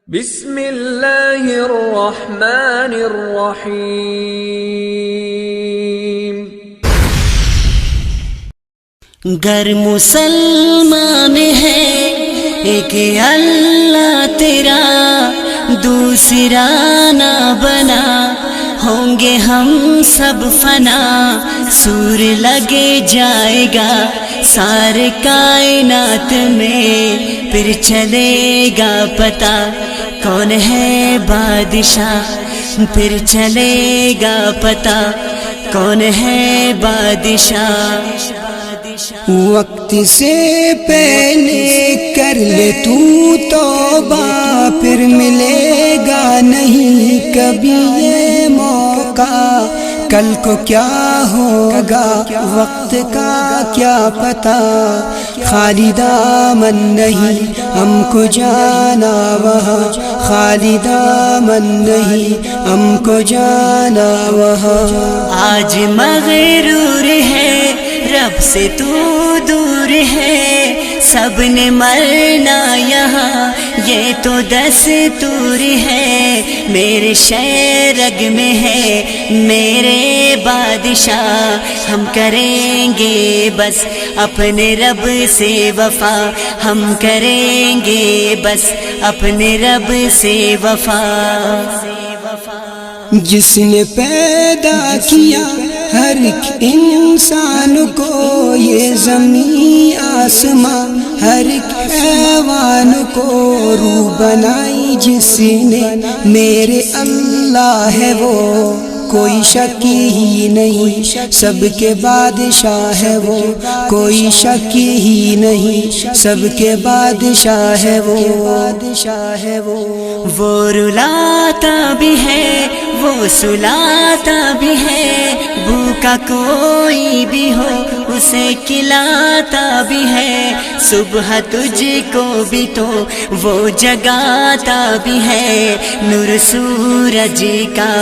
بسم اللہ الرحمن الرحیم۔ گر مسلمان ہے ایک اللہ تیرا، دوسرا نہ بنا، ہوں گے ہم سب فنا، سور لگے جائے گا سارے کائنات میں، پھر چلے گا پتہ کون ہے بادشاہ، پھر چلے گا پتہ کون ہے بادشاہ۔ وقت سے پہلے کر لے تو توبہ، پھر ملے گا نہیں کبھی یہ موقع، کل کو کیا ہوگا وقت کا کیا پتہ، خالی دامن نہیں ہم کو جانا وہاں، خالی دامن نہیں ہم کو جانا وہاں۔ آج مغرور ہے رب سے تو دور ہے، سب نے مرنا یہاں یہ تو دستور ہے، میرے شہ رگ میں ہے میرے بادشاہ، ہم کریں گے بس اپنے رب سے وفا، ہم کریں گے بس اپنے رب سے وفا۔ جس نے پیدا کیا ہر ایک انسان کو، یہ زمین آسمان ہر ایک حیوان کو، روح بنائی جس نے میرے اللہ ہے وہ، کوئی شک ہی نہیں سب کے بادشاہ ہے وہ، کوئی شک ہی نہیں سب کے بادشاہ ہے وہ، بادشاہ ہے وہ۔ وہ رلاتا بھی ہے وہ سلاتا بھی ہے، بھوکا کوئی بھی ہو اسے کھلاتا بھی ہے، صبح تجھ کو بھی تو وہ جگاتا بھی ہے، نور سورج کا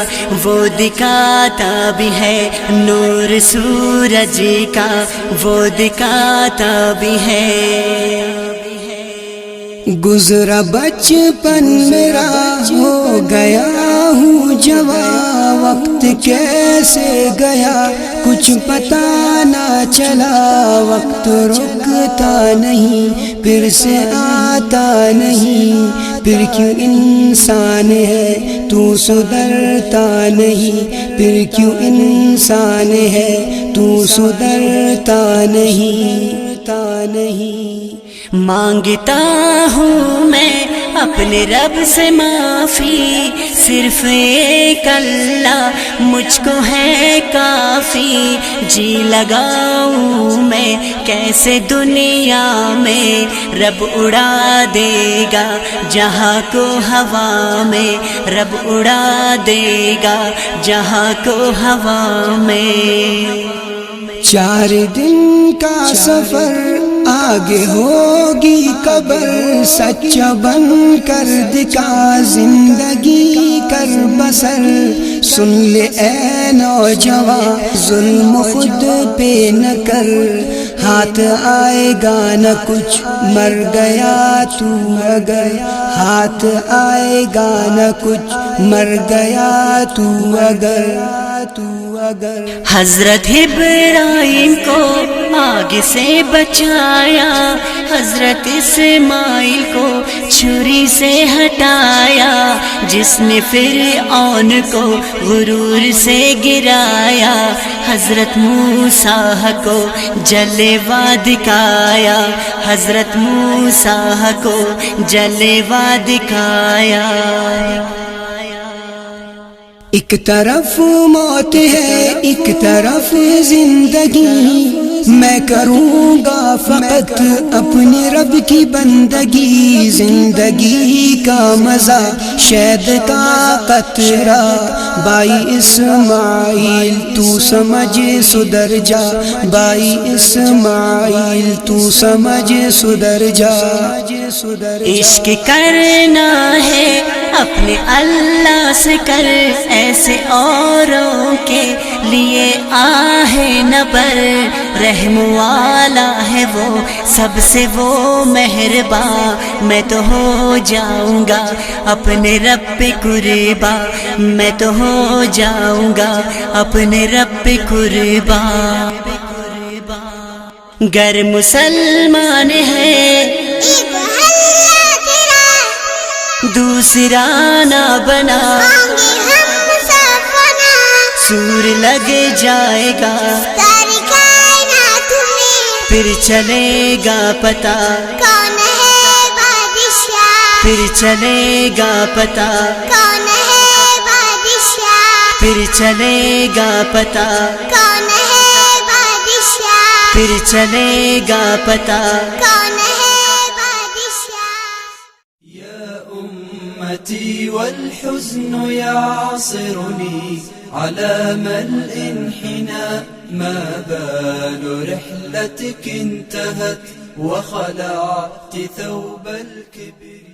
وہ دکھاتا بھی ہے، نور سورج کا وہ دکھاتا بھی ہے۔ گزرا بچپن میرا ہو گیا ہوں جوان، وقت کیسے گیا کچھ پتہ نہ چلا، وقت رکتا نہیں پھر سے آتا نہیں، پھر کیوں انسان ہے تو سدھرتا نہیں، پھر کیوں انسان ہے تو سدھرتا نہیں۔ مانگتا ہوں میں اپنے رب سے معافی، صرف ایک اللہ مجھ کو ہے کافی، جی لگاؤں میں کیسے دنیا میں، رب اڑا دے گا جہاں کو ہوا میں، رب اڑا دے گا جہاں کو ہوا میں۔ 4 دن کا سفر آگے ہوگی قبر، سچا بن کر دکھا زندگی کر بسر، سن لے اے نوجوان ظلم خود پہ نہ کر، ہاتھ آئے گا نہ کچھ مر گیا تو اگر، ہاتھ آئے گا نہ کچھ مر گیا تو اگر۔ حضرت ابراہیم کو آگ سے بچایا، حضرت اسماعیل کو چھری سے ہٹایا، جس نے فرعون کو غرور سے گرایا، حضرت موسیٰ کو جلوہ دکھایا، حضرت موسیٰ کو جلوہ دکھایا۔ ایک طرف موت ہے ایک طرف زندگی، میں کروں گا فقط اپنے رب کی بندگی، زندگی کا مزہ شہد کا قطرہ، بھائی اسماعیل تو سمجھ سدھر جا، بھائی اسماعیل تو سمجھ سدھر جا۔ عشق کرنا ہے اپنے اللہ سے کر ایسے اوروں کے لیے آہ نہ بر، رحم والا ہے وہ سب سے وہ مہربان، میں تو ہو جاؤں گا اپنے رب پہ قربان، میں تو ہو جاؤں گا اپنے رب پہ قربان۔ گر مسلمان ہے دوسرا نہ بنا، سور لگ جائے گا پھر چلے گا پتا، کون ہے بادشاہ، پھر چلے گا پتا، کون ہے بادشاہ، پھر چلے گا پتا، کون ہے بادشاہ، پھر چلے گا پتا۔ کون ہے بادشاہ۔ أمتي والحزن يعصرني على الانحناء، ما بال رحلتك انتهت وخلعت ثوب الكبر.